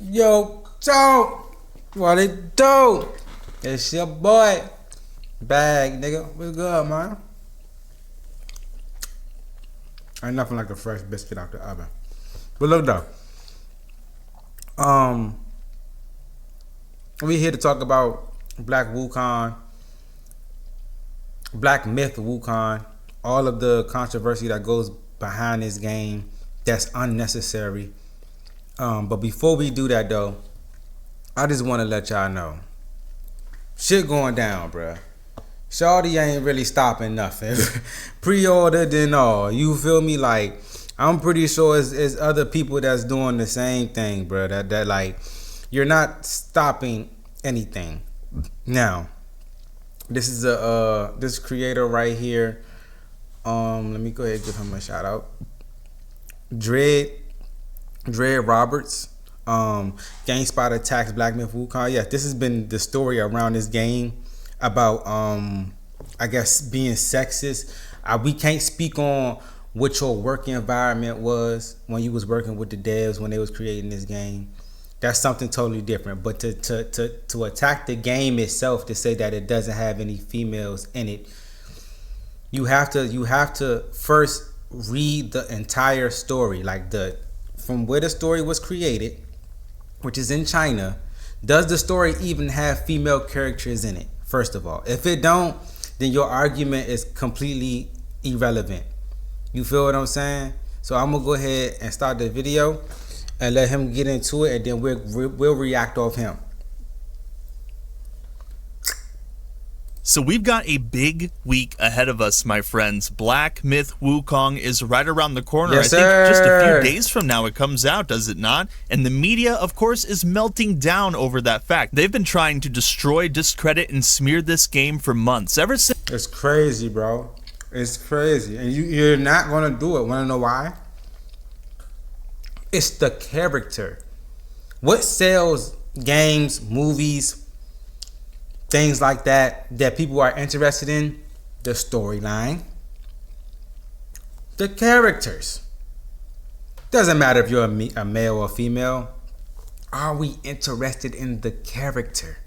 Yo, talk. What it do? It's your boy. Bag, nigga. What's good, man? Ain't nothing like a fresh biscuit out the oven. But look though. We here to talk about Black Wukong, Black Myth Wukong, all of the controversy that goes behind this game that's unnecessary. But before we do that though, I just want to let y'all know, shit going down, bruh. Shawty ain't really stopping nothing. Pre-ordered and all. You feel me? Like, I'm pretty sure it's other people that's doing the same thing, bruh. That like, you're not stopping anything. Now, this is this creator right here. Let me go ahead and give him a shout out. Dread Roberts. GameSpot attacks Black Myth Wukong. Yes, this has been the story around this game about I guess being sexist. We can't speak on what your work environment was when you was working with the devs when they was creating this game. That's something totally different. But to attack the game itself, to say that it doesn't have any females in it, you have to first read the entire story, like from where the story was created, which is in China. Does the story even have female characters in it? First of all, if it don't, then your argument is completely irrelevant. You feel what I'm saying? So I'm gonna go ahead and start the video and let him get into it, and then we'll react off him. So we've got a big week ahead of us, my friends. Black Myth Wukong is right around the corner. Yes, I think sir. just a few days from now it comes out, does it not? And the media, of course, is melting down over that fact. They've been trying to destroy, discredit, and smear this game for months. Ever since... It's crazy, bro. It's crazy. And you're not going to do it. Want to know why? It's the character. What sells games, movies, things like that people are interested in? The storyline, the characters. Doesn't matter if you're a male or female. Are we interested in the character?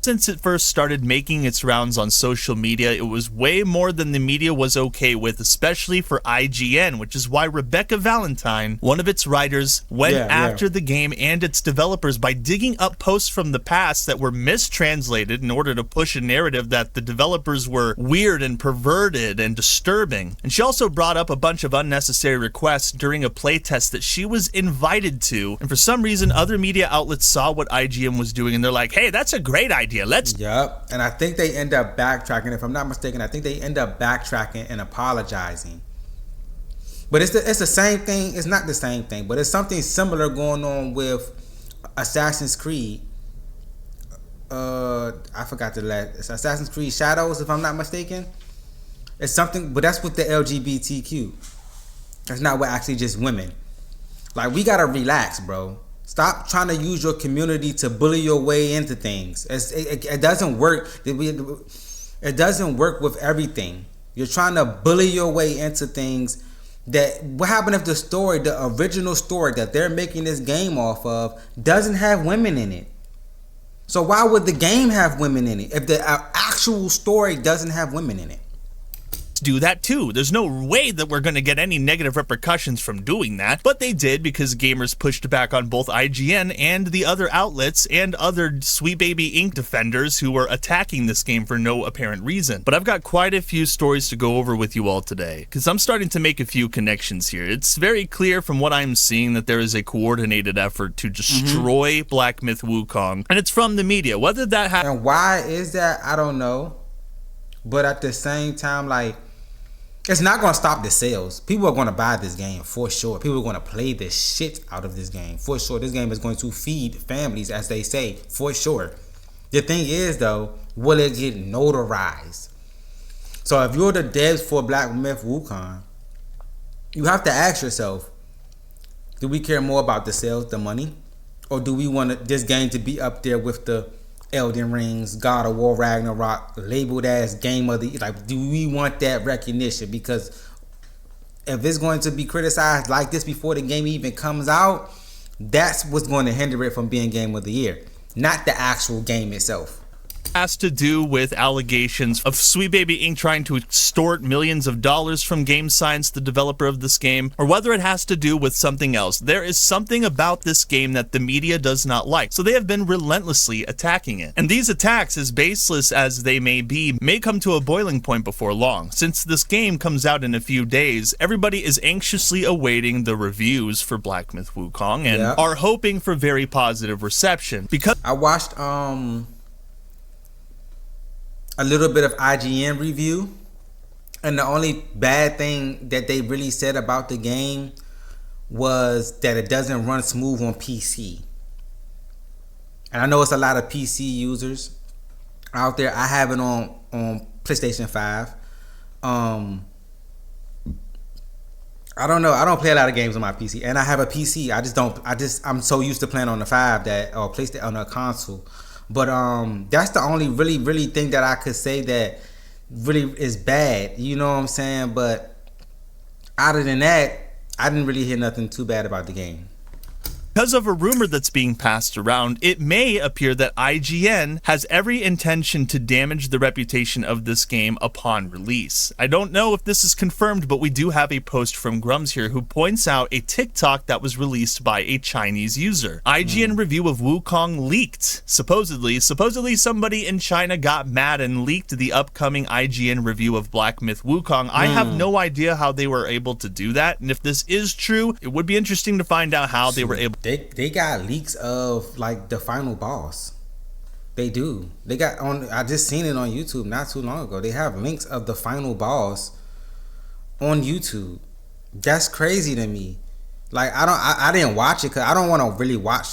Since it first started making its rounds on social media, it was way more than the media was okay with, especially for IGN, which is why Rebecca Valentine, one of its writers, went after the game and its developers by digging up posts from the past that were mistranslated in order to push a narrative that the developers were weird and perverted and disturbing. And she also brought up a bunch of unnecessary requests during a playtest that she was invited to, and for some reason other media outlets saw what IGN was doing and they're like, hey, that's a great idea. Yep. And I think they end up backtracking. If I'm not mistaken, I think they end up backtracking and apologizing. But it's the same thing. It's not the same thing, but it's something similar going on with Assassin's Creed. I forgot the last. It's Assassin's Creed Shadows, if I'm not mistaken. It's something, but that's with the LGBTQ. That's not with actually just women. Like, we gotta relax, bro. Stop trying to use your community to bully your way into things. It doesn't work. It doesn't work with everything. You're trying to bully your way into things. What happened if the original story that they're making this game off of, doesn't have women in it? So why would the game have women in it if the actual story doesn't have women in it? Do that too. There's no way that we're going to get any negative repercussions from doing that, but they did because gamers pushed back on both IGN and the other outlets and other Sweet Baby Inc. defenders who were attacking this game for no apparent reason. But I've got quite a few stories to go over with you all today, because I'm starting to make a few connections here. It's very clear from what I'm seeing that there is a coordinated effort to destroy Black Myth Wukong, and it's from the media. Whether that and why is that, I don't know. But at the same time, like, it's not going to stop the sales. People are going to buy this game for sure. People are going to play the shit out of this game for sure. This game is going to feed families, as they say, for sure. The thing is, though, will it get notarized? So if you're the devs for Black Myth Wukong, you have to ask yourself, do we care more about the sales, the money? Or do we want this game to be up there with the Elden Rings, God of War, Ragnarok, labeled as game of the, like, do we want that recognition? Because if it's going to be criticized like this before the game even comes out, That's what's going to hinder it from being game of the year, not the actual game itself. Has to do with allegations of Sweet Baby Inc. trying to extort millions of dollars from Game Science, the developer of this game, or whether it has to do with something else. There is something about this game that the media does not like, so they have been relentlessly attacking it. And these attacks, as baseless as they may be, may come to a boiling point before long. Since this game comes out in a few days, everybody is anxiously awaiting the reviews for Black Myth Wukong and are hoping for very positive reception. Because I watched a little bit of IGN review, and the only bad thing that they really said about the game was that it doesn't run smooth on PC. And I know it's a lot of PC users out there. I have it on PlayStation 5. I don't know. I don't play a lot of games on my PC, and I have a PC. I'm so used to playing on the 5 that or PlayStation on a console. But that's the only really thing that I could say that really is bad. You know what I'm saying? But other than that, I didn't really hear nothing too bad about the game. because of a rumor that's being passed around, it may appear that IGN has every intention to damage the reputation of this game upon release. I don't know if this is confirmed, but we do have a post from Grums here who points out a TikTok that was released by a Chinese user. IGN review of Wukong leaked. Supposedly somebody in China got mad and leaked the upcoming IGN review of Black Myth Wukong. I have no idea how they were able to do that, and if this is true, it would be interesting to find out how they were able. They got leaks of like the final boss. They do. They got on. I just seen it on YouTube not too long ago. They have links of the final boss on YouTube. That's crazy to me. Like I didn't watch it because I don't want to really watch.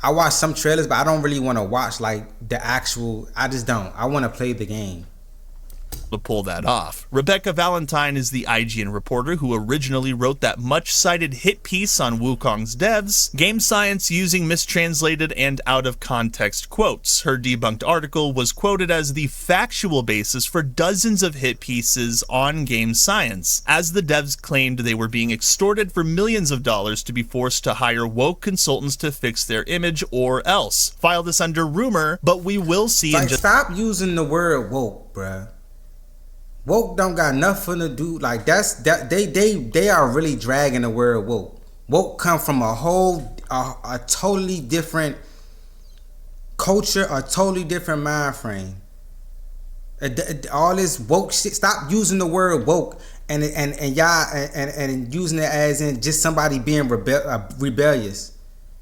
I watched some trailers, but I don't really want to watch like the actual. I just don't. I want to play the game To pull that off. Rebecca Valentine is the IGN reporter who originally wrote that much-cited hit piece on Wukong's devs, Game Science using mistranslated and out-of-context quotes. Her debunked article was quoted as the factual basis for dozens of hit pieces on Game Science, as the devs claimed they were being extorted for millions of dollars to be forced to hire woke consultants to fix their image or else. File this under rumor, but we will see. Like, stop using the word woke, bruh. Woke don't got nothing to do like they are really dragging the word woke. Woke come from a totally different culture, a totally different mind frame. All this woke shit. Stop using the word woke and y'all and using it as in just somebody being rebellious.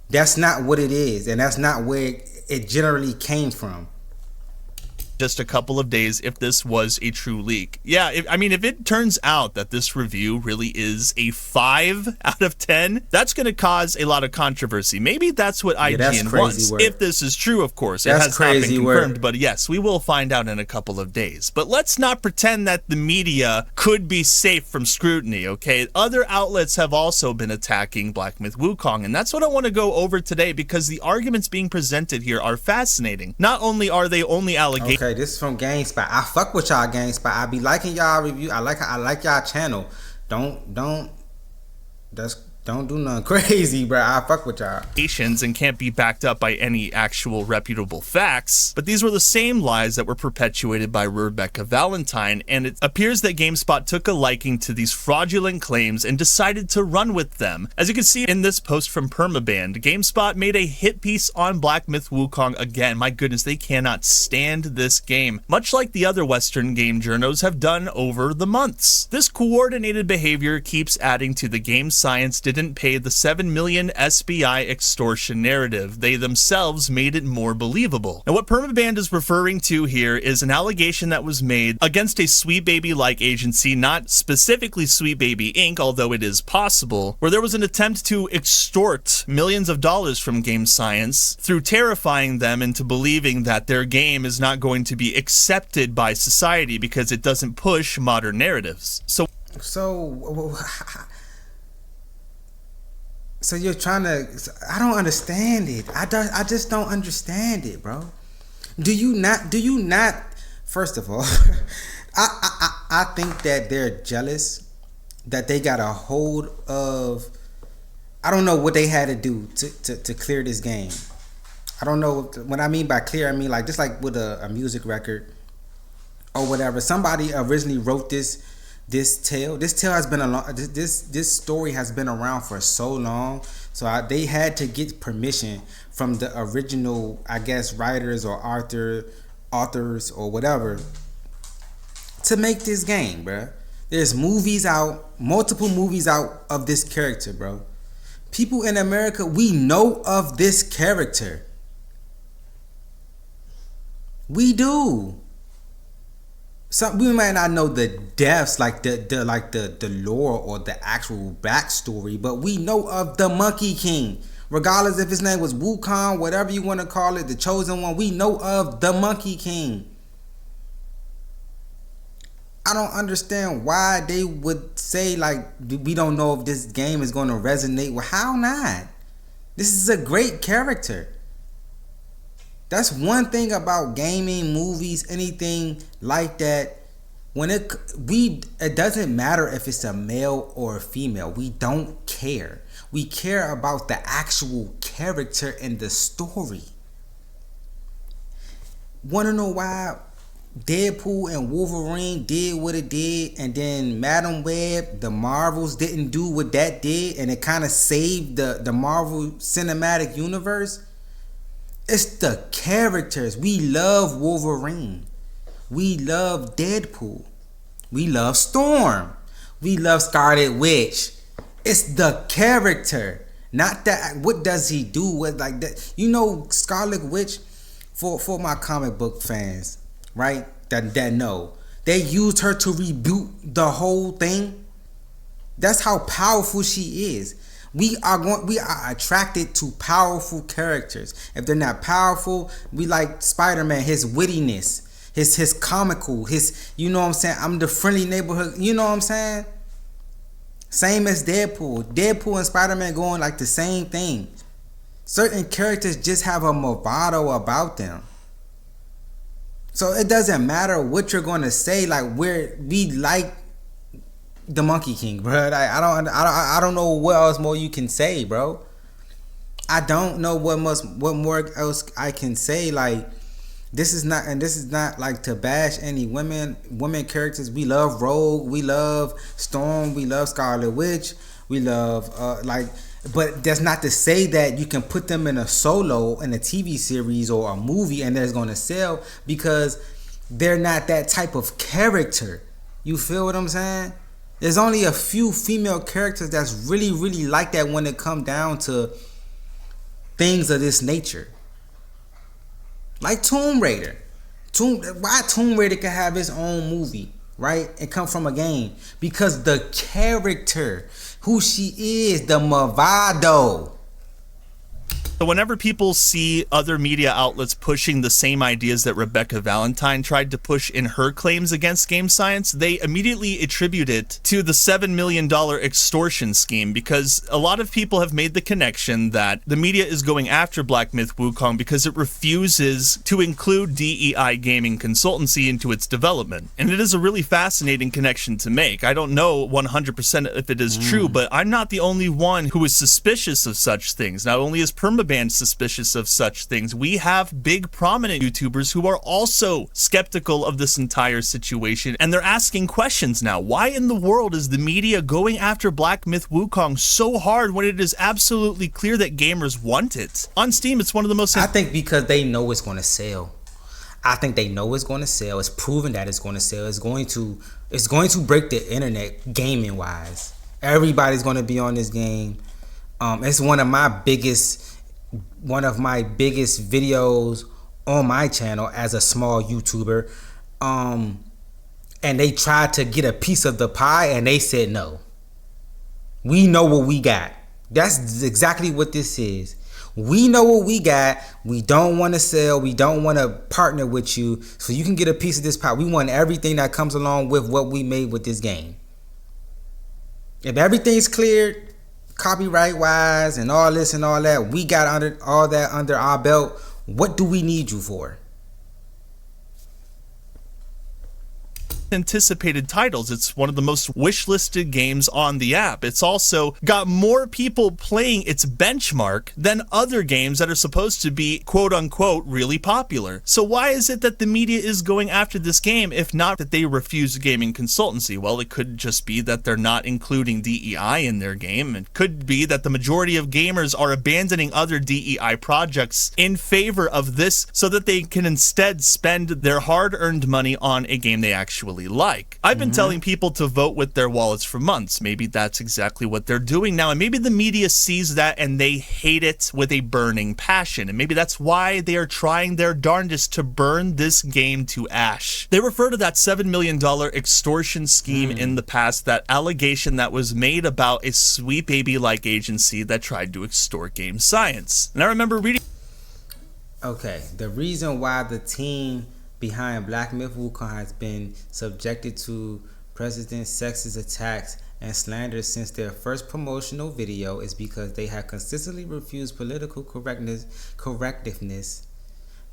That's not what it is, and that's not where it generally came from. Just a couple of days if this was a true leak. Yeah, if it turns out that this review really is a 5 out of 10, that's going to cause a lot of controversy. Maybe that's what IGN wants. Word. If this is true, of course. That's it has not been confirmed, word. But yes, we will find out in a couple of days. But let's not pretend that the media could be safe from scrutiny, okay? Other outlets have also been attacking Black Myth Wukong, and that's what I want to go over today because the arguments being presented here are fascinating. Not only are they only allegations. Okay, this is from GameSpot. I fuck with y'all GameSpot. I be liking y'all review. I like y'all channel. Don't do nothing crazy, bro. I fuck with y'all. And can't be backed up by any actual reputable facts, but these were the same lies that were perpetuated by Rebecca Valentine, and it appears that GameSpot took a liking to these fraudulent claims and decided to run with them. As you can see in this post from Permaband, GameSpot made a hit piece on Black Myth Wukong again. My goodness, they cannot stand this game, much like the other Western game journos have done over the months. This coordinated behavior keeps adding to the Game Science didn't pay the 7 million SBI extortion narrative. They themselves made it more believable. Now, what Permaband is referring to here is an allegation that was made against a Sweet Baby-like agency, not specifically Sweet Baby Inc., although it is possible, where there was an attempt to extort millions of dollars from Game Science through terrifying them into believing that their game is not going to be accepted by society because it doesn't push modern narratives. So you're trying to. I don't understand it. I just don't understand it, bro. Do you not? First of all, I think that they're jealous that they got a hold of. I don't know what they had to do to clear this game. I don't know what I mean by clear. I mean like just like with a music record or whatever. Somebody originally wrote this tale. This tale has been this story has been around for so long. So they had to get permission from the original, I guess, writers or authors or whatever to make this game, bruh. There's movies out, multiple movies out of this character, bro. People in America, we know of this character. We do. We might not know the depths, like the lore or the actual backstory, but we know of the Monkey King. Regardless if his name was Wukong, whatever you want to call it, the chosen one, we know of the Monkey King. I don't understand why they would say like we don't know if this game is going to resonate. Well, how not? This is a great character. That's one thing about gaming, movies, anything like that. When it doesn't matter if it's a male or a female. We don't care. We care about the actual character in the story. Want to know why Deadpool and Wolverine did what it did, and then Madam Web, the Marvels didn't do what that did, and it kind of saved the Marvel Cinematic Universe? It's the characters. We love Wolverine. We love Deadpool. We love Storm. We love Scarlet Witch. It's the character, not that. What does he do with like that? You know, Scarlet Witch, for my comic book fans, right? That know, they used her to reboot the whole thing. That's how powerful she is. We are attracted to powerful characters. If they're not powerful, we like Spider-Man, his wittiness, his comical, his, you know what I'm saying? I'm the friendly neighborhood, you know what I'm saying? Same as Deadpool. Deadpool and Spider-Man going like the same thing. Certain characters just have a bravado about them. So it doesn't matter what you're going to say. Like we like the Monkey King, bro. Like, I don't know what else more you can say, bro. I don't know what more else I can say. Like this is not like to bash any women characters. We love Rogue, we love Storm, we love Scarlet Witch, we love but that's not to say that you can put them in a solo in a TV series or a movie and they're going to sell, because they're not that type of character. You feel what I'm saying? There's only a few female characters that's really, really like that when it comes down to things of this nature. Like Tomb Raider. Why Tomb Raider can have its own movie, right? And come from a game. Because the character, who she is, the Movado. So whenever people see other media outlets pushing the same ideas that Rebecca Valentine tried to push in her claims against game science, they immediately attribute it to the $7 million extortion scheme, because a lot of people have made the connection that the media is going after Black Myth Wukong because it refuses to include DEI Gaming Consultancy into its development. And it is a really fascinating connection to make. I don't know 100% if it is true, but I'm not the only one who is suspicious of such things. Not only is Permaband suspicious of such things, we have big prominent YouTubers who are also skeptical of this entire situation, and they're asking questions now. Why in the world is the media going after Black Myth Wukong so hard when it is absolutely clear that gamers want it? On Steam, it's one of the most... I think because they know it's going to sell. I think they know it's going to sell. It's proven that it's going to sell. It's going to break the internet gaming wise. Everybody's going to be on this game. It's one of my biggest videos on my channel as a small YouTuber. And they tried to get a piece of the pie and they said no. We know what we got. That's exactly what this is. We know what we got. We don't want to sell. We don't want to partner with you so you can get a piece of this pie. We want everything that comes along with what we made with this game. If everything's cleared, copyright wise and all this and all that, we got under our belt. What do we need you for? anticipated titles. It's one of the most wish-listed games on the app. It's also got more people playing its benchmark than other games that are supposed to be quote-unquote really popular. So why is it that the media is going after this game if not that they refuse gaming consultancy? Well, it could just be that they're not including DEI in their game. It could be that the majority of gamers are abandoning other DEI projects in favor of this so that they can instead spend their hard-earned money on a game they actually like. I've been telling people to vote with their wallets for months. Maybe that's exactly what they're doing now, and maybe the media sees that and they hate it with a burning passion, and maybe that's why they are trying their darndest to burn this game to ash. They refer to that $7 million extortion scheme in the past, that allegation that was made about a sweet baby-like agency that tried to extort game science. And I remember reading... Okay, the reason why the team behind Black Myth Wukong has been subjected to president sexist attacks and slander since their first promotional video is because they have consistently refused political correctiveness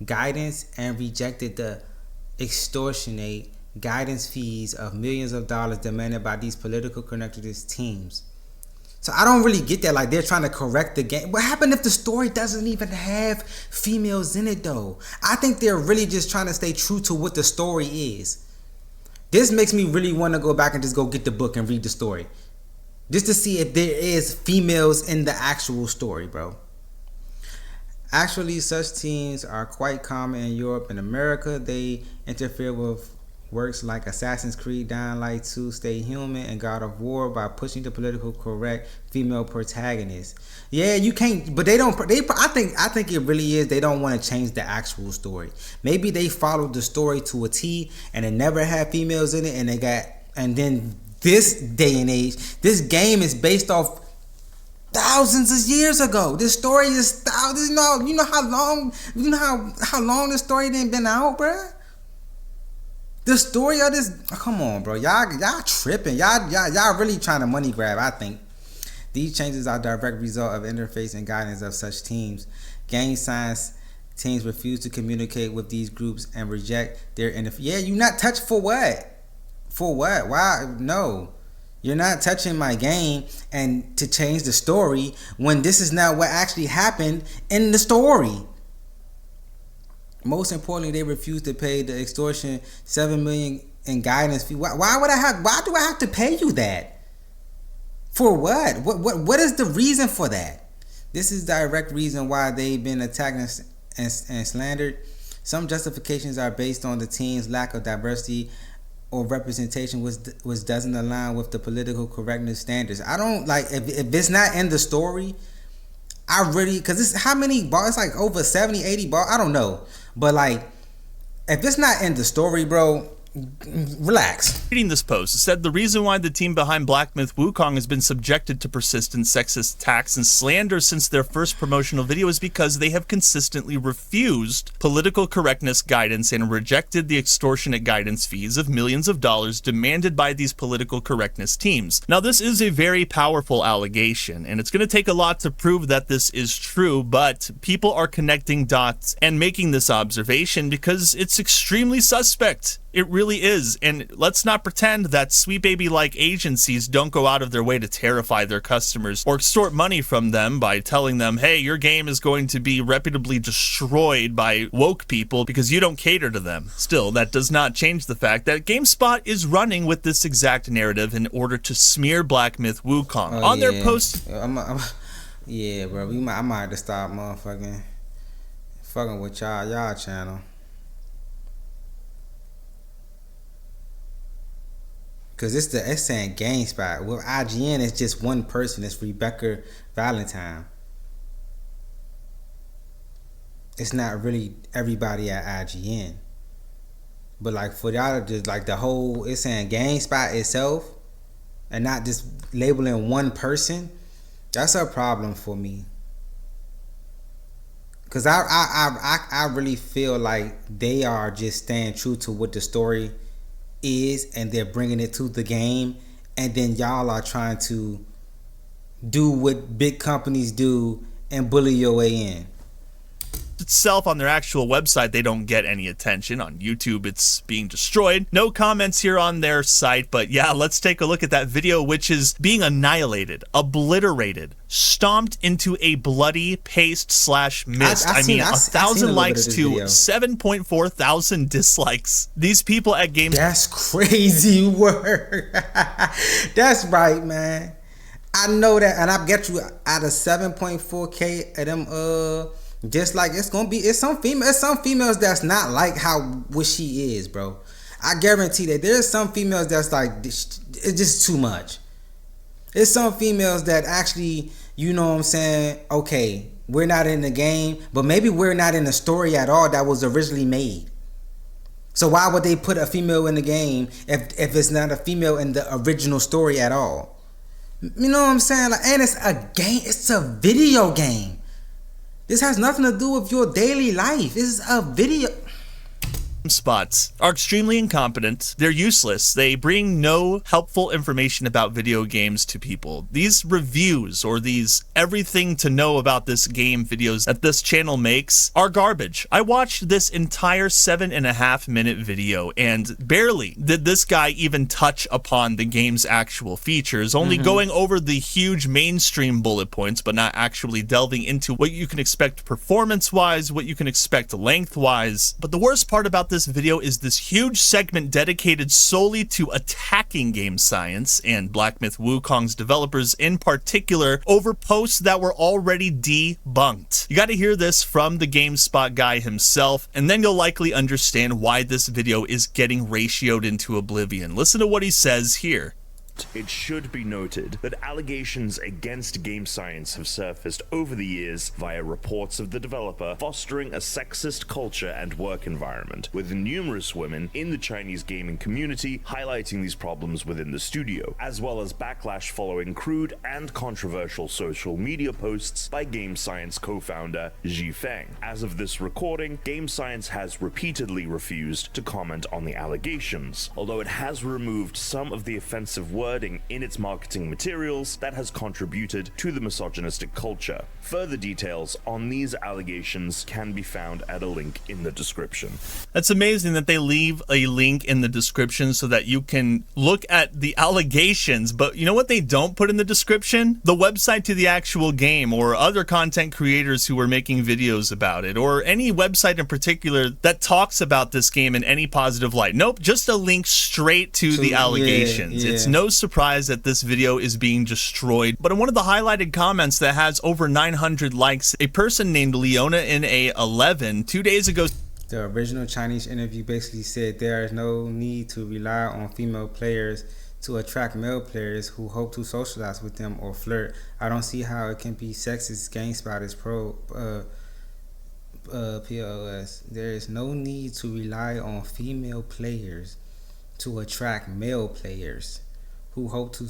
guidance and rejected the extortionate guidance fees of millions of dollars demanded by these political correctiveness teams. So I don't really get that. Like, they're trying to correct the game. What happened if the story doesn't even have females in it, though? I think they're really just trying to stay true to what the story is. This makes me really want to go back and just go get the book and read the story, just to see if there is females in the actual story, bro. Actually, such teams are quite common in Europe and America. They interfere with works like Assassin's Creed, Dying Light 2, Stay Human, and God of War by pushing the political correct female protagonist. Yeah, you can't, but they don't. I think it really is. They don't want to change the actual story. Maybe they followed the story to a T, and it never had females in it, and then this day and age, this game is based off thousands of years ago. This story is thousands. You know how long this story didn't been out, bruh. The story of this, come on, bro. Y'all tripping. Y'all really trying to money grab, I think. These changes are a direct result of interface and guidance of such teams. Game science teams refuse to communicate with these groups and reject their Yeah, you not touched for what? For what? Why? No. You're not touching my game and to change the story when this is not what actually happened in the story. Most importantly, they refuse to pay the extortion $7 million in guidance fee. Why do I have to pay you that? For what? What is the reason for that? This is direct reason why they've been attacked and slandered. Some justifications are based on the team's lack of diversity or representation, which doesn't align with the political correctness standards. I don't like if it's not in the story. I really, because it's how many balls? It's like over 70, 80 balls. I don't know. But like, if it's not in the story, bro, relax. Reading this post, it said the reason why the team behind Black Myth Wukong has been subjected to persistent sexist attacks and slander since their first promotional video is because they have consistently refused political correctness guidance and rejected the extortionate guidance fees of millions of dollars demanded by these political correctness teams. Now, this is a very powerful allegation, and it's going to take a lot to prove that this is true, but people are connecting dots and making this observation because it's extremely suspect. It really is. And let's not pretend that sweet baby-like agencies don't go out of their way to terrify their customers or extort money from them by telling them, hey, your game is going to be reputably destroyed by woke people because you don't cater to them. Still, that does not change the fact that GameSpot is running with this exact narrative in order to smear Black Myth Wukong. On their post... yeah, bro. I might have to stop fucking with y'all channel. Because it's saying GameSpot. With IGN, it's just one person. It's Rebecca Valentine. It's not really everybody at IGN. But like for y'all to just like the whole, it's saying GameSpot itself and not just labeling one person. That's a problem for me. Because I really feel like they are just staying true to what the story is, and they're bringing it to the game, and then y'all are trying to do what big companies do and bully your way in. post itself on their actual website, they don't get any attention. On YouTube, it's being destroyed. No comments here on their site, but yeah, let's take a look at that video, which is being annihilated, obliterated, stomped into a bloody paste / mist. I mean, 1,000 likes to 7.4 thousand dislikes. These people at Games... That's crazy work. That's right, man. I know that, and I get you out of 7.4K of them. Just like it's some females that's not like what she is, bro. I guarantee that there's some females that's like, it's just too much. There's some females that actually, you know what I'm saying, okay, we're not in the game, but maybe we're not in the story at all that was originally made. So why would they put a female in the game if it's not a female in the original story at all? You know what I'm saying? Like, and it's a game. It's a video game. This has nothing to do with your daily life. This is a video. Spots are extremely incompetent. They're useless. They bring no helpful information about video games to people. These reviews or these everything to know about this game videos that this channel makes are garbage. I watched this entire 7.5-minute video and barely did this guy even touch upon the game's actual features, only going over the huge mainstream bullet points, but not actually delving into what you can expect performance-wise, what you can expect length-wise. But the worst part about this video is this huge segment dedicated solely to attacking game science and Black Myth Wukong's developers in particular over posts that were already debunked. You got to hear this from the GameSpot guy himself, and then you'll likely understand why this video is getting ratioed into oblivion. Listen to what he says here. It should be noted that allegations against game science have surfaced over the years via reports of the developer fostering a sexist culture and work environment, with numerous women in the Chinese gaming community highlighting these problems within the studio, as well as backlash following crude and controversial social media posts by game science co-founder Zhi Feng. As of this recording, game science has repeatedly refused to comment on the allegations, although it has removed some of the offensive wording in its marketing materials that has contributed to the misogynistic culture. Further details on these allegations can be found at a link in the description. That's amazing that they leave a link in the description so that you can look at the allegations, but you know what they don't put in the description? The website to the actual game, or other content creators who are making videos about it, or any website in particular that talks about this game in any positive light. Nope, just a link straight to the allegations. It's no surprise that this video is being destroyed, but in one of the highlighted comments that has over 900 likes, a person named Leona in A11 2 days ago. The original Chinese interview basically said there is no need to rely on female players to attract male players who hope to socialize with them or flirt. I don't see how it can be sexist. GameSpot is POS. There is no need to rely on female players to attract male players who hope to...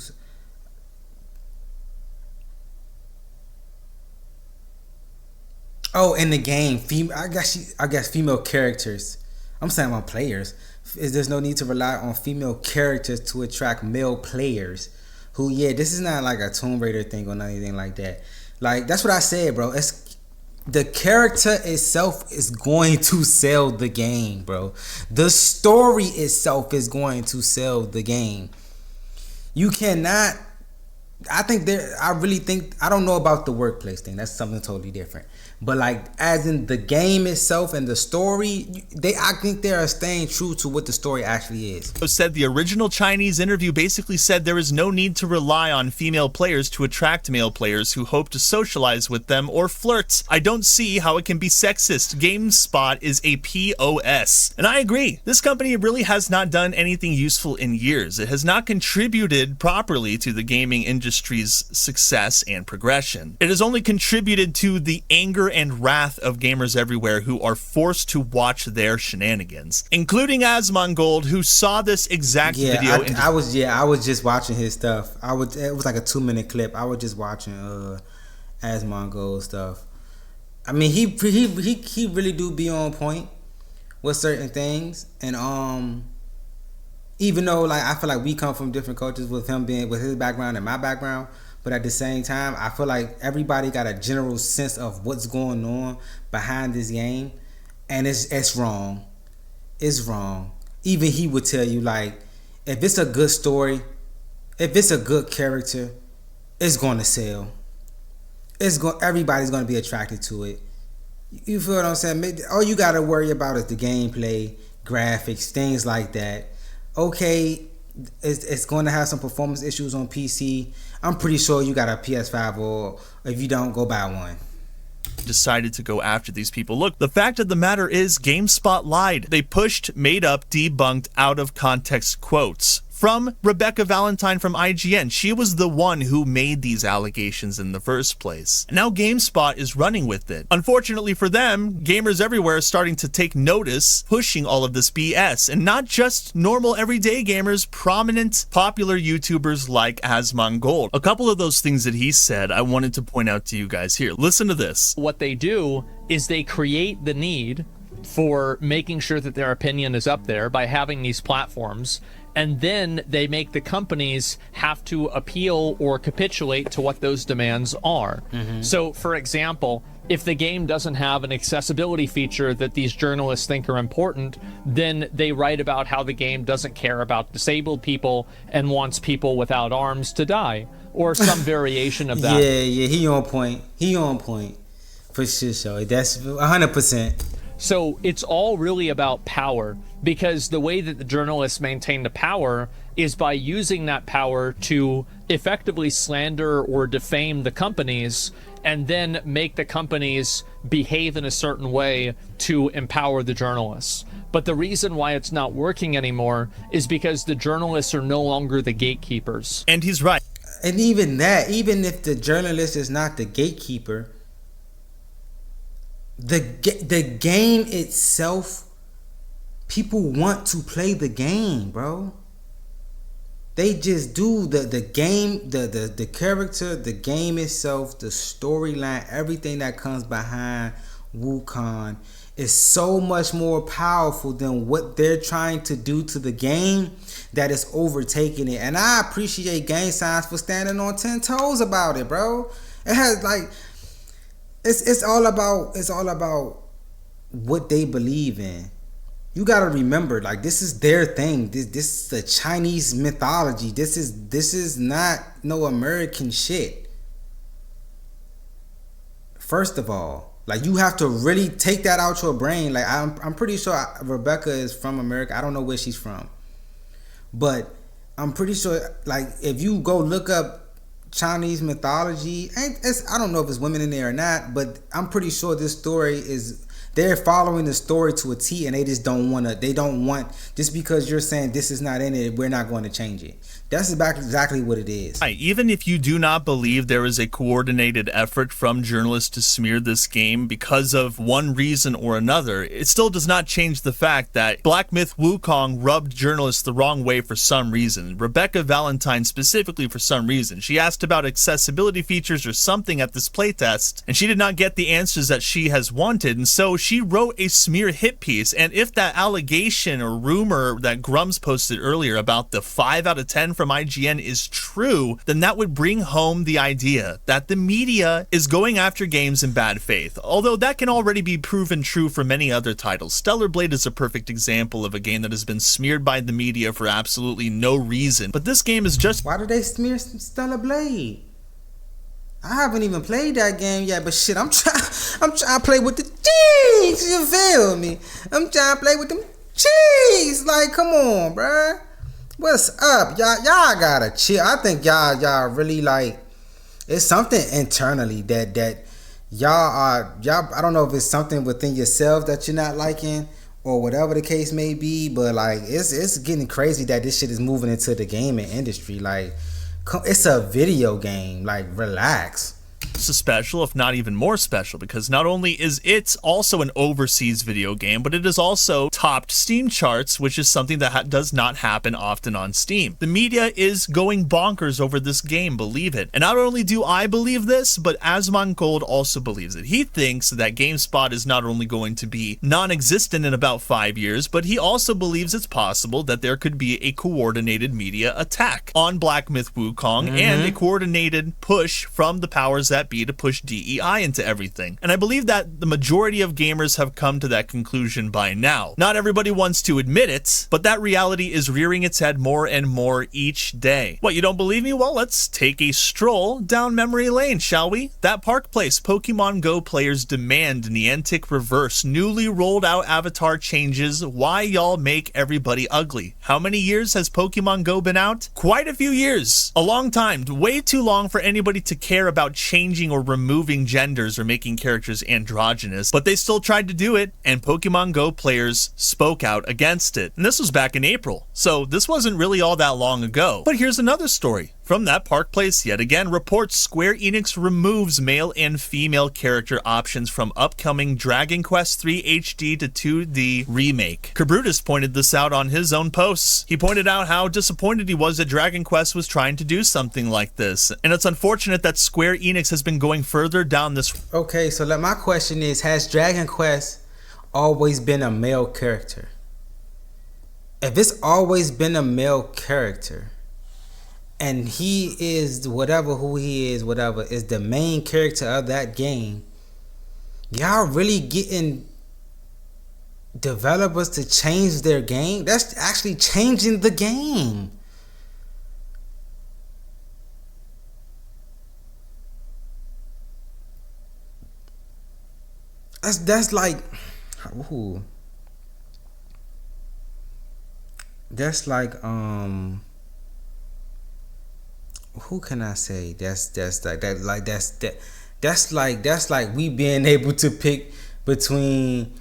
Oh, in the game, I guess female characters. I'm saying on players. There's no need to rely on female characters to attract male players. Who, yeah, this is not like a Tomb Raider thing or anything like that. Like, that's what I said, bro. It's the character itself is going to sell the game, bro. The story itself is going to sell the game. You cannot... I don't know about the workplace thing. That's something totally different. But like, as in the game itself and the story, I think they are staying true to what the story actually is. Said the original Chinese interview basically said there is no need to rely on female players to attract male players who hope to socialize with them or flirt. I don't see how it can be sexist. GameSpot is a POS. And I agree. This company really has not done anything useful in years. It has not contributed properly to the gaming industry's success and progression. It has only contributed to the anger and wrath of gamers everywhere who are forced to watch their shenanigans, including Asmongold, who saw this exact video. I was just watching his stuff. It was like a 2-minute clip. I was just watching Asmongold stuff. I mean, he really do be on point with certain things, and even though like I feel like we come from different cultures with him being with his background and my background, but at the same time, I feel like everybody got a general sense of what's going on behind this game, and it's wrong. It's wrong. Even he would tell you, like, if it's a good story, if it's a good character, it's going to sell. Everybody's going to be attracted to it. You feel what I'm saying? All you got to worry about is the gameplay, graphics, things like that. Okay, it's going to have some performance issues on PC. I'm pretty sure you got a PS5, or if you don't, go buy one. Decided to go after these people. Look, the fact of the matter is GameSpot lied. They pushed, made up, debunked, out of context quotes from Rebecca Valentine from IGN. She was the one who made these allegations in the first place. Now GameSpot is running with it. Unfortunately for them, gamers everywhere are starting to take notice, pushing all of this BS. And not just normal everyday gamers, prominent, popular YouTubers like Asmongold. A couple of those things that he said, I wanted to point out to you guys here. Listen to this. What they do is they create the need for making sure that their opinion is up there by having these platforms, and then they make the companies have to appeal or capitulate to what those demands are. So, for example, if the game doesn't have an accessibility feature that these journalists think are important, then they write about how the game doesn't care about disabled people and wants people without arms to die, or some variation of that. Yeah, he on point. He on point. For sure, so that's 100%. So it's all really about power, because the way that the journalists maintain the power is by using that power to effectively slander or defame the companies, and then make the companies behave in a certain way to empower the journalists. But the reason why it's not working anymore is because the journalists are no longer the gatekeepers. And he's right. And even that, even if the journalist is not the gatekeeper, the game itself, people want to play the game, bro. They just do. The game, the character, the game itself, the storyline, everything that comes behind Wukong is so much more powerful than what they're trying to do to the game that is overtaking it. And I appreciate Game Science for standing on 10 toes about it, bro. It has like it's all about what they believe in. You gotta remember, like, this is their thing. This is the Chinese mythology. This is not no American shit. First of all, like, you have to really take that out your brain. Like, I'm pretty sure Rebecca is from America. I don't know where she's from, but I'm pretty sure, like, if you go look up Chinese mythology, I don't know if it's women in there or not, but I'm pretty sure this story is, they're following the story to a T, and they just don't want, just because you're saying this is not in it, we're not going to change it. That's exactly what it is. Right. Even if you do not believe there is a coordinated effort from journalists to smear this game because of one reason or another, it still does not change the fact that Black Myth Wukong rubbed journalists the wrong way for some reason. Rebecca Valentine specifically for some reason. She asked about accessibility features or something at this playtest, and she did not get the answers that she has wanted, and so she wrote a smear hit piece. And if that allegation or rumor that Grums posted earlier about the 5 out of 10 from IGN is true, then that would bring home the idea that the media is going after games in bad faith. Although that can already be proven true for many other titles. Stellar Blade is a perfect example of a game that has been smeared by the media for absolutely no reason. But this game is just... Why did they smear Stellar Blade? I haven't even played that game yet, but shit, I'm trying to play with the cheese, you feel me? I'm trying to play with them cheese. Like, come on, bruh. What's up? Y'all gotta chill. I think y'all really, like, it's something internally that y'all I don't know if it's something within yourself that you're not liking or whatever the case may be, but like it's getting crazy that this shit is moving into the gaming industry. Like, it's a video game. Like, relax. just as special, if not even more special, because not only is it also an overseas video game, but it has also topped Steam charts, which is something that does not happen often on Steam. The media is going bonkers over this game, believe it. And not only do I believe this, but Asmongold also believes it. He thinks that GameSpot is not only going to be non-existent in about 5 years, but he also believes it's possible that there could be a coordinated media attack on Black Myth Wukong and a coordinated push from the powers that be to push DEI into everything. And I believe that the majority of gamers have come to that conclusion by now. Not everybody wants to admit it, but that reality is rearing its head more and more each day. What, you don't believe me? Well, let's take a stroll down memory lane, shall we? That Park Place, Pokemon Go players demand Niantic reverse newly rolled out avatar changes. Why y'all make everybody ugly? How many years has Pokemon Go been out? Quite a few years. A long time. Way too long for anybody to care about changing or removing genders or making characters androgynous, but they still tried to do it, and Pokemon Go players spoke out against it. And this was back in April, so this wasn't really all that long ago. But here's another story. From that Park Place, yet again, reports Square Enix removes male and female character options from upcoming Dragon Quest III HD to 2D remake. Kabrutus pointed this out on his own posts. He pointed out how disappointed he was that Dragon Quest was trying to do something like this, and it's unfortunate that Square Enix has been going further down this. Okay, so my question is, has Dragon Quest always been a male character? If it's always been a male character, and he is whatever who he is, whatever, is the main character of that game, y'all really getting developers to change their game? That's actually changing the game. That's like, ooh. That's like, who can I say? That's like we being able to pick between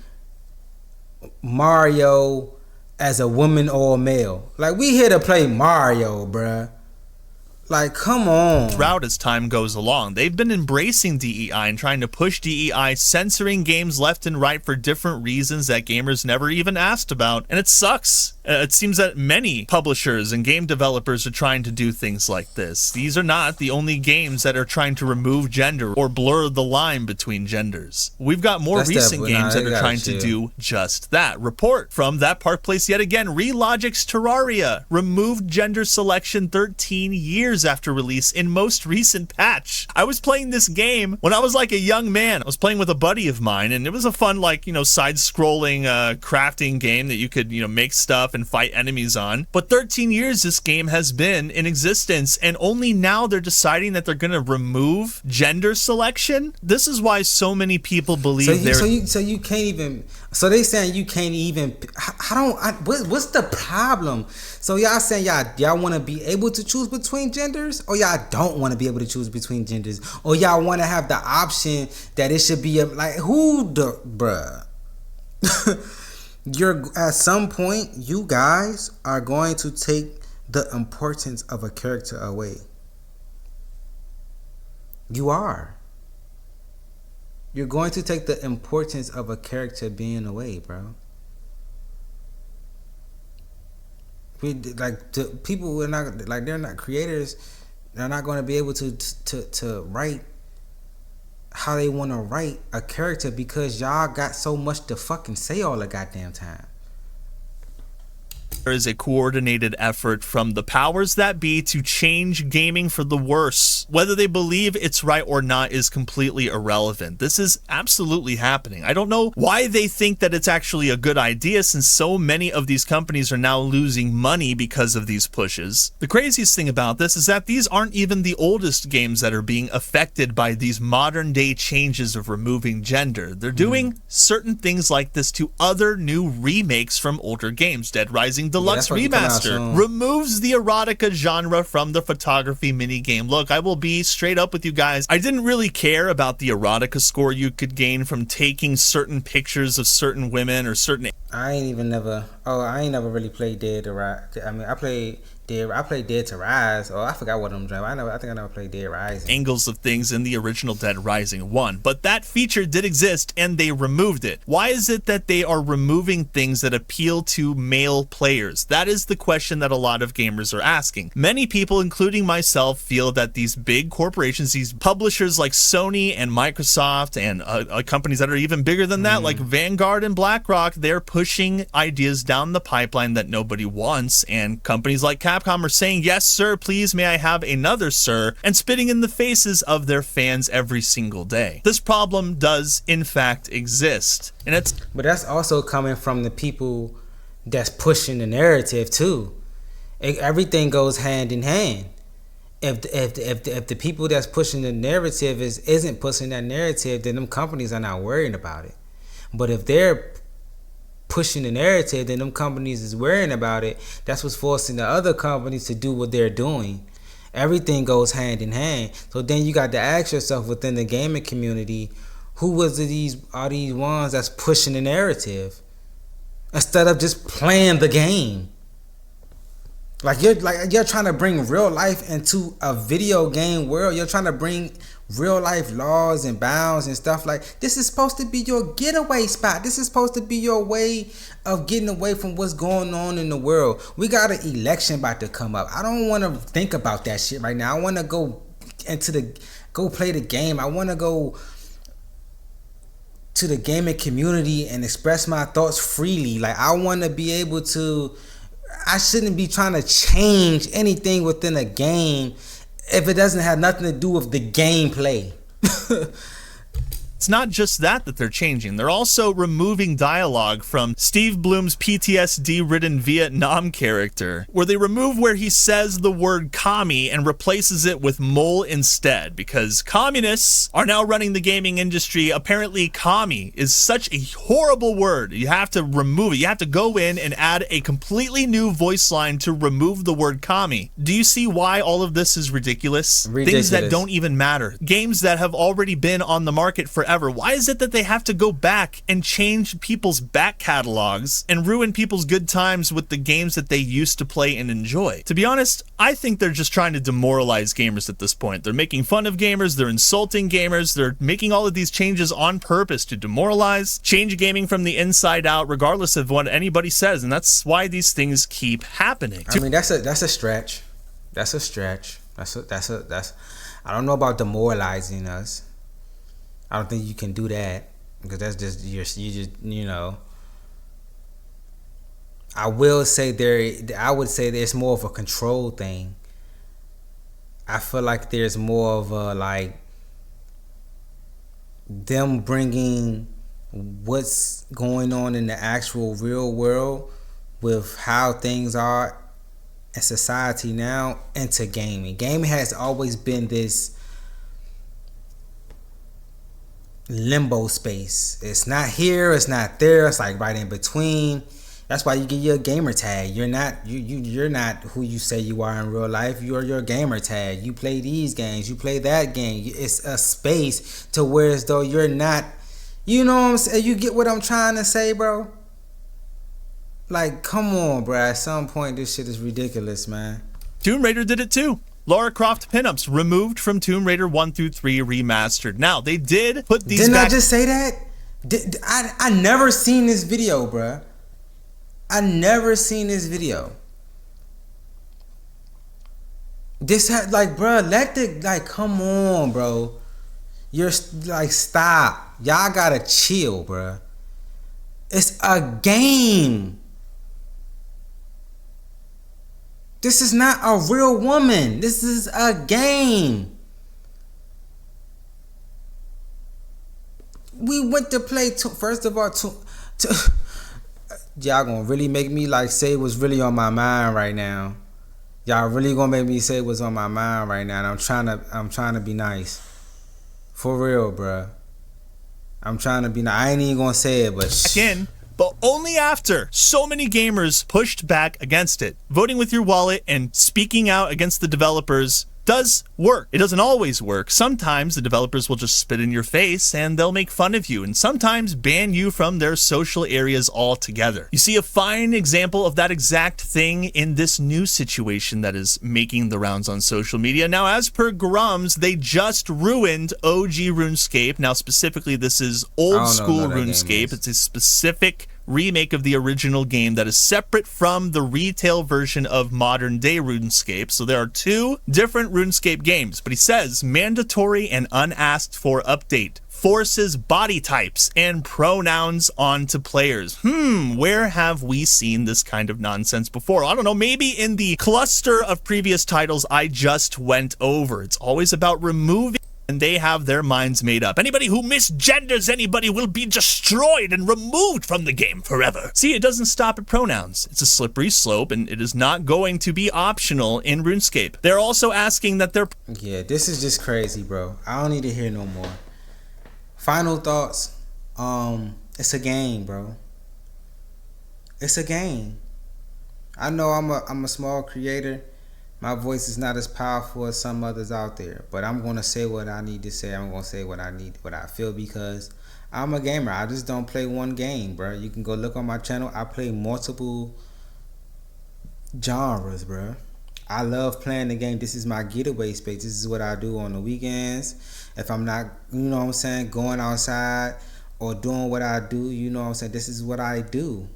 Mario as a woman or a male. Like, we here to play Mario, bruh. Like, come on. Throughout as time goes along, they've been embracing DEI and trying to push DEI, censoring games left and right for different reasons that gamers never even asked about. And it sucks. It seems that many publishers and game developers are trying to do things like this. These are not the only games that are trying to remove gender or blur the line between genders. We've got more recent games that are trying to do just that. Report from that Park Place yet again. Relogic's Terraria removed gender selection 13 years after release in most recent patch. I was playing this game when I was like a young man. I was playing with a buddy of mine, and it was a fun, like, side-scrolling crafting game that you could, make stuff and fight enemies on. But 13 years this game has been in existence, and only now they're deciding that they're going to remove gender selection. This is why so many people believe so you can't even. So they saying you can't even. What's the problem? So y'all saying y'all want to be able to choose between genders, or y'all don't want to be able to choose between genders, or y'all want to have the option that it should be like, who the bruh? You're at some point, you guys are going to take the importance of a character away. You are. You're going to take the importance of a character being away, bro. People who are not, like, they're not creators. They're not going to be able to write how they want to write a character because y'all got so much to fucking say all the goddamn time. There is a coordinated effort from the powers that be to change gaming for the worse. Whether they believe it's right or not is completely irrelevant. This is absolutely happening. I don't know why they think that it's actually a good idea, since so many of these companies are now losing money because of these pushes. The craziest thing about this is that these aren't even the oldest games that are being affected by these modern day changes of removing gender. They're doing certain things like this to other new remakes from older games. Dead Rising Deluxe Remaster removes the erotica genre from the photography minigame. Look, I will be straight up with you guys. I didn't really care about the erotica score you could gain from taking certain pictures of certain women or certain... I ain't never really played Dead or I mean, I played I played Dead to Rise. Oh, I forgot what I'm doing. I think I never played Dead Rising. Angles of things in the original Dead Rising 1, but that feature did exist and they removed it. Why is it that they are removing things that appeal to male players? That is the question that a lot of gamers are asking. Many people, including myself, feel that these big corporations, these publishers like Sony and Microsoft and companies that are even bigger than that, like Vanguard and BlackRock, they're pushing ideas down the pipeline that nobody wants, and companies like Capcom are saying, yes sir, please may I have another sir, and spitting in the faces of their fans every single day. This problem does in fact exist, and but that's also coming from the people that's pushing the narrative too. Everything goes hand in hand. If the people that's pushing the narrative isn't pushing that narrative, then them companies are not worrying about it. But if they're pushing the narrative, then them companies is worrying about it. That's what's forcing the other companies to do what they're doing. Everything goes hand in hand. So then you got to ask yourself within the gaming community, who are these ones that's pushing the narrative instead of just playing the game? Like you're trying to bring real life into a video game world. You're trying to bring real life laws and bounds and stuff. Like, this is supposed to be your getaway spot. This is supposed to be your way of getting away from what's going on in the world. We got an election about to come up. I don't want to think about that shit right now. I want to go play the game. I want to go to the gaming community and express my thoughts freely. Like, I want to be able to. I shouldn't be trying to change anything within a game if it doesn't have nothing to do with the gameplay. It's not just that they're changing. They're also removing dialogue from Steve Bloom's PTSD-ridden Vietnam character, where they remove where he says the word commie and replaces it with mole instead, because communists are now running the gaming industry. Apparently, commie is such a horrible word. You have to remove it. You have to go in and add a completely new voice line to remove the word commie. Do you see why all of this is ridiculous? Things that don't even matter. Games that have already been on the market forever. Why is it that they have to go back and change people's back catalogs and ruin people's good times with the games that they used to play and enjoy? To be honest, I think they're just trying to demoralize gamers at this point. They're making fun of gamers, they're insulting gamers, they're making all of these changes on purpose to demoralize, change gaming from the inside out, regardless of what anybody says, and that's why these things keep happening. I mean, that's a stretch. That's a stretch. I don't know about demoralizing us. I don't think you can do that, because that's just you know. I would say there's more of a control thing. I feel like there's more of a, like, them bringing what's going on in the actual real world with how things are in society now into gaming. Gaming has always been this limbo space. It's not here, it's not there, it's like right in between. That's why you get your gamer tag. You're not who you say you are in real life. You're your gamer tag. You play these games, you play that game. It's a space to where as though you're not, you know what I'm saying? You get what I'm trying to say, bro? Like, come on, bro. At some point this shit is ridiculous, man. Tomb Raider did it too. Lara Croft pinups removed from Tomb Raider 1 through 3 remastered. Now, they did put these Didn't back. I just say that? I never seen this video, bruh. I never seen this video. Like, bruh, come on, bro. You're like, stop. Y'all gotta chill, bruh. It's a game. This is not a real woman. This is a game. We went to play first of all, y'all gonna really make me like say what's really on my mind right now. Y'all really gonna make me say what's on my mind right now. And I'm trying to be nice. For real, bruh. I'm trying to be nice. I ain't even gonna say it, but Again, but only after so many gamers pushed back against it. Voting with your wallet and speaking out against the developers does work. It doesn't always work. Sometimes the developers will just spit in your face and they'll make fun of you, and sometimes ban you from their social areas altogether. You see a fine example of that exact thing in this new situation that is making the rounds on social media. Now, as per Grums, they just ruined OG RuneScape. Now, specifically, this is old school RuneScape. It's a specific remake of the original game that is separate from the retail version of modern day RuneScape. So there are two different RuneScape games, but he says mandatory and unasked for update forces body types and pronouns onto players. Where have we seen this kind of nonsense before? I don't know, maybe in the cluster of previous titles I just went over. It's always about removing, and they have their minds made up. Anybody who misgenders anybody will be destroyed and removed from the game forever. See, it doesn't stop at pronouns. It's a slippery slope, and it is not going to be optional in RuneScape. They're also asking that their... Yeah, this is just crazy, bro. I don't need to hear no more. Final thoughts. It's a game, bro. It's a game. I know I'm a small creator. My voice is not as powerful as some others out there, but I'm gonna say what I need to say. I'm gonna say what I feel, because I'm a gamer. I just don't play one game, bro. You can go look on my channel. I play multiple genres, bro. I love playing the game. This is my getaway space. This is what I do on the weekends. If I'm not, you know what I'm saying, going outside or doing what I do, you know what I'm saying, this is what I do.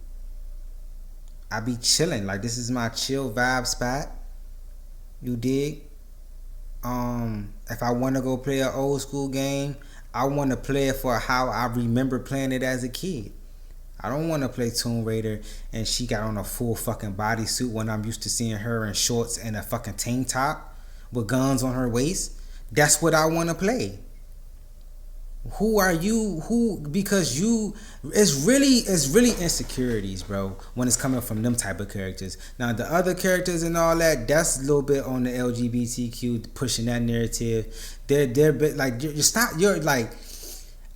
I be chilling. Like, this is my chill vibe spot. You dig? If I want to go play an old school game, I want to play it for how I remember playing it as a kid. I don't want to play Tomb Raider and she got on a full fucking bodysuit when I'm used to seeing her in shorts and a fucking tank top with guns on her waist. That's what I want to play. Who are you? Because it's really insecurities, bro, when it's coming from them type of characters. Now the other characters and all that, that's a little bit on the LGBTQ, pushing that narrative. They're bit like, you're like,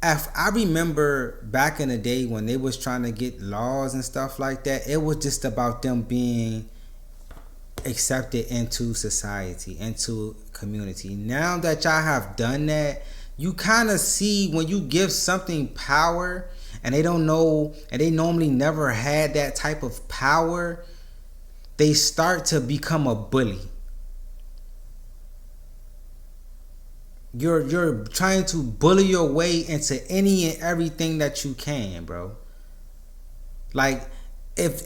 if I remember back in the day when they was trying to get laws and stuff like that, it was just about them being accepted into society, into community. Now that y'all have done that, you kind of see when you give something power and they don't know, and they normally never had that type of power, they start to become a bully. You're trying to bully your way into any and everything that you can, bro. Like, if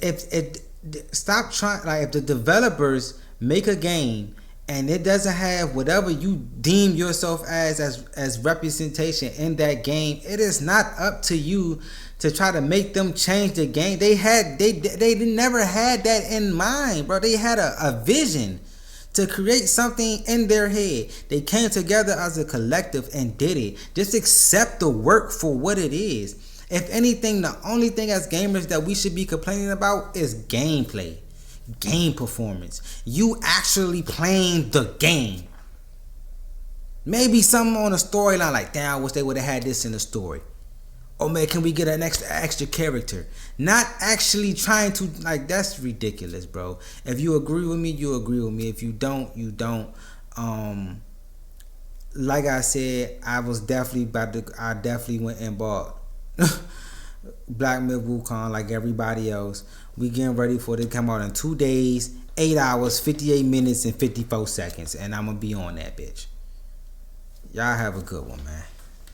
stop trying. Like, if the developers make a game and it doesn't have whatever you deem yourself as representation in that game, it is not up to you to try to make them change the game. They never had that in mind, bro. They had a vision to create something in their head. They came together as a collective and did it. Just accept the work for what it is. If anything, the only thing as gamers that we should be complaining about is gameplay, game performance. You actually playing the game. Maybe something on a storyline like, damn, I wish they would have had this in the story. Oh man, can we get an extra character? Not actually trying to, like, that's ridiculous, bro. If you agree with me, you agree with me. If you don't, you don't. Like I said, I definitely went and bought Black Myth Wukong like everybody else. We getting ready for it to come out in 2 days, 8 hours, 58 minutes, and 54 seconds. And I'm gonna be on that bitch. Y'all have a good one, man.